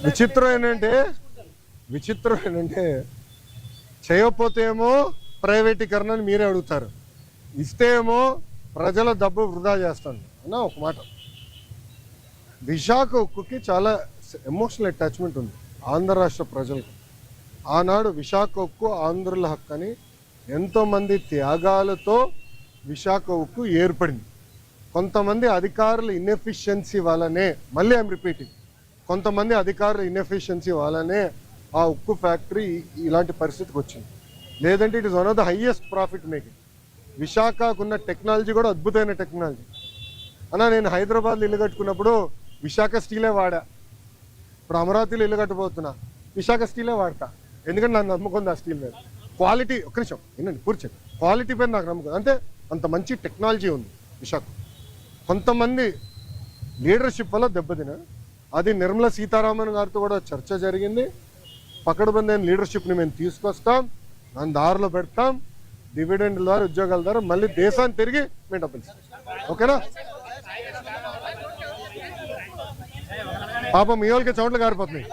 విచిత్రం ఏంటంటే చేయకపోతే ఏమో ప్రైవేటీకరణ అని మీరే అడుగుతారు, ఇస్తే ఏమో ప్రజల డబ్బు వృధా చేస్తాను అన్న. ఒక మాట, విశాఖ ఉక్కుకి చాలా ఎమోషనల్ అటాచ్మెంట్ ఉంది ఆంధ్ర రాష్ట్ర ప్రజలకు. ఆనాడు విశాఖ ఉక్కు ఆంధ్రుల హక్కు అని ఎంతోమంది త్యాగాలతో విశాఖ ఉక్కు ఏర్పడింది. కొంతమంది అధికారుల ఇన్ఎఫిషియన్సీ వల్లనే, మళ్ళీ ఐఎమ్ రిపీటింగ్, కొంతమంది అధికారుల ఇన్ఎఫిషియన్సీ వల్లనే ఆ ఉక్కు ఫ్యాక్టరీ ఇలాంటి పరిస్థితికి వచ్చింది. లేదంటే it is one of the highest profit making. విశాఖకున్న టెక్నాలజీ కూడా అద్భుతమైన టెక్నాలజీ అన్న. నేను హైదరాబాద్లో ఇల్లు కట్టుకున్నప్పుడు విశాఖ స్టీలే వాడా. ఇప్పుడు అమరావతిలో ఇల్లు కట్టబోతున్నా, విశాఖ స్టీలే వాడతా. ఎందుకంటే నాకు నమ్మకం ఉంది ఆ స్టీల్ మీద. క్వాలిటీ, ఒక్క నిమిషం వినండి పూర్తి, క్వాలిటీ పైన నాకు నమ్మకం. అంటే అంత మంచి టెక్నాలజీ ఉంది విశాఖ. కొంతమంది లీడర్షిప్ వల్ల దెబ్బతిన, అది నిర్మలా సీతారామన్ గారితో కూడా చర్చ జరిగింది. పకడ్బందైన లీడర్షిప్ని మేము తీసుకొస్తాం, దాని దారిలో పెడతాం, డివిడెండ్ ద్వారా, ఉద్యోగాల ద్వారా మళ్ళీ దేశాన్ని తిరిగి మేము డబ్బులు ఇస్తాం. ఓకేనా? పాపం మీ వాళ్ళకి చోట్ల గారిపోతున్నాయి.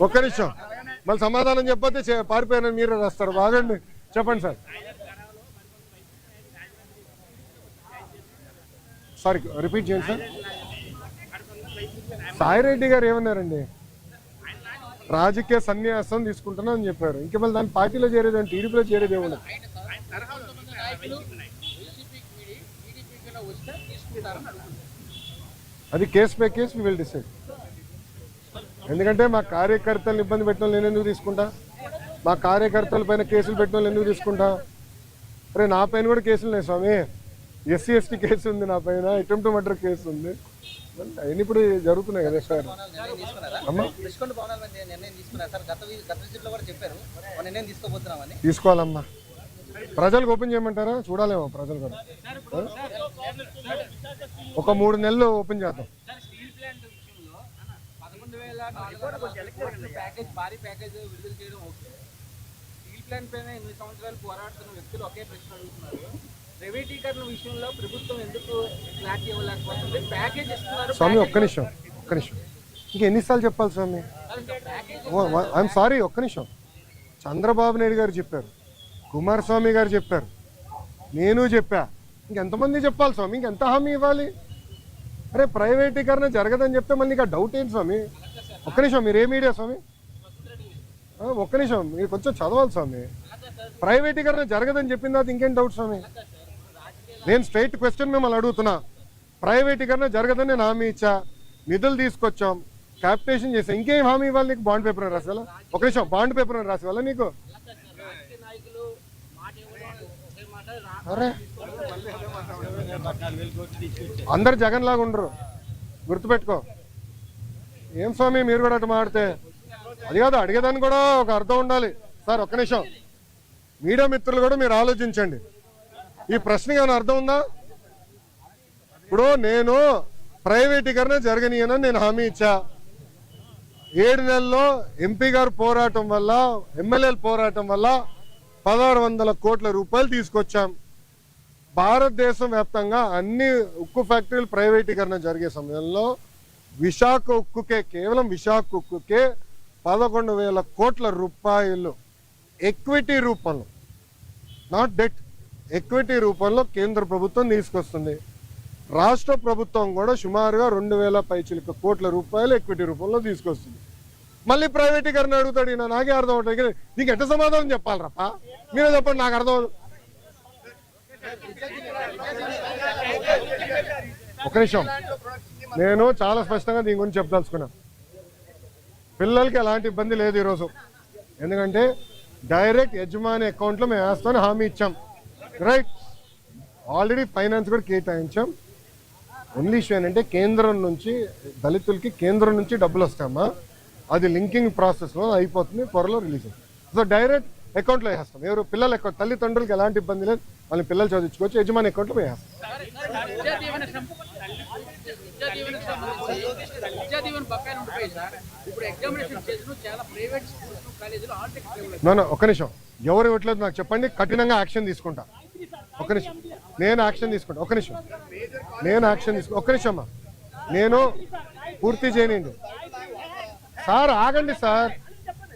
ఒక్క నిమిషం, మళ్ళీ సమాధానం చెప్పొద్దు, పారిపోయానని మీరే రాస్తారు. బాగండి, చెప్పండి సార్. సారీ, రిపీట్ చేయండి సార్. సాయిరెడ్డి గారు ఏమన్నారండి? రాజకీయ సన్యాసం తీసుకుంటున్నా అని చెప్పారు. ఇంక మళ్ళీ దాని పార్టీలో చేరేది అంటే టీడీపీలో చేరేది ఏమన్నా? అది case by case we will decide. ఎందుకంటే మా కార్యకర్తలను ఇబ్బంది పెట్టిన నేను ఎందుకు తీసుకుంటా? మా కార్యకర్తల పైన కేసులు పెట్టిన ఎందుకు తీసుకుంటా? అరే నా పైన కూడా కేసులు ఉన్నాయి స్వామి. ఎస్సీ ఎస్టీ కేసు ఉంది నా పైన, అటెంప్ట్ మర్డర్ కేసు ఉంది. అవన్నీ ఇప్పుడు జరుగుతున్నాయి కదా సార్. తీసుకోవాలమ్మా. ప్రజలకు ఓపెన్ చేయమంటారా? చూడాలేమో ప్రజలు కూడా. ఒక 3 నెలలు ఓపెన్ చేద్దాం. స్వామి ఒక్క నిమిషం, ఇంకా ఎన్నిసార్లు చెప్పాలి స్వామి? ఐఎమ్ సారీ, ఒక్క నిమిషం. చంద్రబాబు నాయుడు గారు చెప్పారు, కుమారస్వామి గారు చెప్పారు, నేను చెప్పా, ఇంకెంతమంది చెప్పాలి స్వామి? ఇంకెంత హామీ ఇవ్వాలి? అరే ప్రైవేటీకరణ జరగదని చెప్తే మళ్ళీ ఇంకా డౌట్ ఏంటి స్వామి? ఒక్క నిమిషం, మీరు ఏ మీడియా స్వామి? ఒక్క నిమిషం, మీరు కొంచెం చదవాలి స్వామి. ప్రైవేటీకరణ జరగదని చెప్పిన తర్వాత ఇంకేం డౌట్ స్వామి? నేను స్ట్రైట్ క్వశ్చన్ మిమ్మల్ని అడుగుతున్నా. ప్రైవేటీకరణ జరగదని నేను హామీ ఇచ్చా, నిధులు తీసుకొచ్చాం, క్యాపిటేషన్ చేసా, ఇంకేం హామీ ఇవ్వాలి నీకు? బాండ్ పేపర్ అని రాసేవాళ్ళ? ఒక నిమిషం, బాండ్ పేపర్ అని రాసేవాళ్ళ నీకు? అరే అందరు జగన్ లాగా ఉండరు, గుర్తుపెట్టుకో. ఏం స్వామి మీరు కూడా అటు మాడితే? అది కాదు, అడిగేదాన్ని కూడా ఒక అర్థం ఉండాలి సార్. ఒక్క నిమిషం, మీడియా మిత్రులు కూడా మీరు ఆలోచించండి. ఈ ప్రశ్నకి ఏమైనా అర్థం ఉందా? ఇప్పుడు నేను ప్రైవేటీకరణ జరగనీయనని నేను హామీ ఇచ్చా. 7 నెలల్లో ఎంపీ గారు పోరాటం వల్ల, ఎమ్మెల్యేల పోరాటం వల్ల 1600 కోట్ల రూపాయలు తీసుకొచ్చాం. భారతదేశం వ్యాప్తంగా అన్ని ఉక్కు ఫ్యాక్టరీలు ప్రైవేటీకరణ జరిగే సమయంలో విశాఖ ఉక్కుకే, కేవలం విశాఖ ఉక్కుకే 11,000 కోట్ల రూపాయలు ఎక్విటీ రూపంలో, నాట్ డెట్, ఎక్విటీ రూపంలో కేంద్ర ప్రభుత్వం తీసుకొస్తుంది. రాష్ట్ర ప్రభుత్వం కూడా సుమారుగా 2,000 పైచిలుక కోట్ల రూపాయలు ఎక్విటీ రూపంలో తీసుకొస్తుంది. మళ్ళీ ప్రైవేటీకరణ అడుగుతాడు. ఈయన నాకే అర్థం అవుతుంది, నీకు ఎట్ట సమాధానం చెప్పాలి రప్ప? మీరే చెప్పండి, నాకు అర్థం. ఒక నిమిషం, నేను చాలా స్పష్టంగా దీని గురించి చెప్పదలుచుకున్నా. పిల్లలకి ఎలాంటి ఇబ్బంది లేదు ఈరోజు, ఎందుకంటే డైరెక్ట్ యజమాని అకౌంట్లో మేము వేస్తామని హామీ ఇచ్చాం. రైట్, ఆల్రెడీ ఫైనాన్స్ కూడా కేటాయించాం. ఓన్లీ ఇష్యూ ఏంటంటే కేంద్రం నుంచి దళితులకి డబ్బులు వస్తామా, అది లింకింగ్ ప్రాసెస్లో అయిపోతుంది, త్వరలో రిలీజ్ అవుతుంది. సో డైరెక్ట్ అకౌంట్లో వేస్తాం. ఎవరు పిల్లల అకౌంట్, తల్లిదండ్రులకు ఎలాంటి ఇబ్బంది లేదు, వాళ్ళని పిల్లలు చదివించుకోవచ్చు, యజమాని అకౌంట్లో వేస్తాం. ఒక్క నిమిషం, ఎవరు ఇవ్వట్లేదు నాకు చెప్పండి, కఠినంగా యాక్షన్ తీసుకుంటా. ఒక్క నిమిషం, నేను యాక్షన్ తీసుకుంటా. ఒక్క నిమిషం, నేను యాక్షన్ తీసుకుంటా. ఒక్క నిమిషం అమ్మా, నేను పూర్తి చేయనండి. సార్ ఆగండి సార్.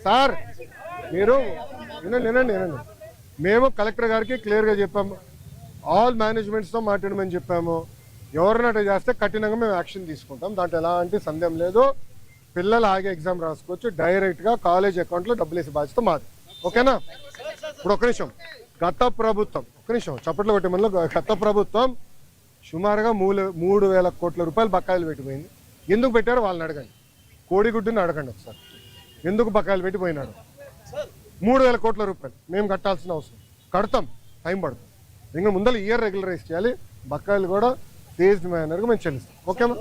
సార్ మీరు వినండి. మేము కలెక్టర్ గారికి క్లియర్గా చెప్పాము, ఆల్ మేనేజ్మెంట్స్తో మాట్లాడమని చెప్పాము. ఎవరినట్టు చేస్తే కఠినంగా మేము యాక్షన్ తీసుకుంటాం, దాంట్లో ఎలాంటి సందేహం లేదు. పిల్లలు ఆగే ఎగ్జామ్ రాసుకోవచ్చు, డైరెక్ట్గా కాలేజ్ అకౌంట్లో డబ్బులు వేసే బాధ్యత మాది. ఓకేనా? ఇప్పుడు ఒక్క నిమిషం, గత ప్రభుత్వం, ఒక్క నిమిషం చప్పట్లు కొట్టే మనలో, గత ప్రభుత్వం సుమారుగా 3,000 కోట్ల రూపాయలు బకాయిలు పెట్టిపోయింది. ఎందుకు పెట్టారో వాళ్ళని అడగండి, కోడిగుడ్డుని అడగండి ఒకసారి, ఎందుకు బకాయిలు పెట్టిపోయినాడు. 3,000 కోట్ల రూపాయలు మేము కట్టాల్సిన అవసరం, కడతాం, టైం పడుతుంది. ఇంకా ముందర ఇయర్ రెగ్యులరైజ్ చేయాలి, బకాయిలు కూడా ఫేజ్డ్ మేనర్గా మేము చెల్లిస్తాం. ఓకేమా?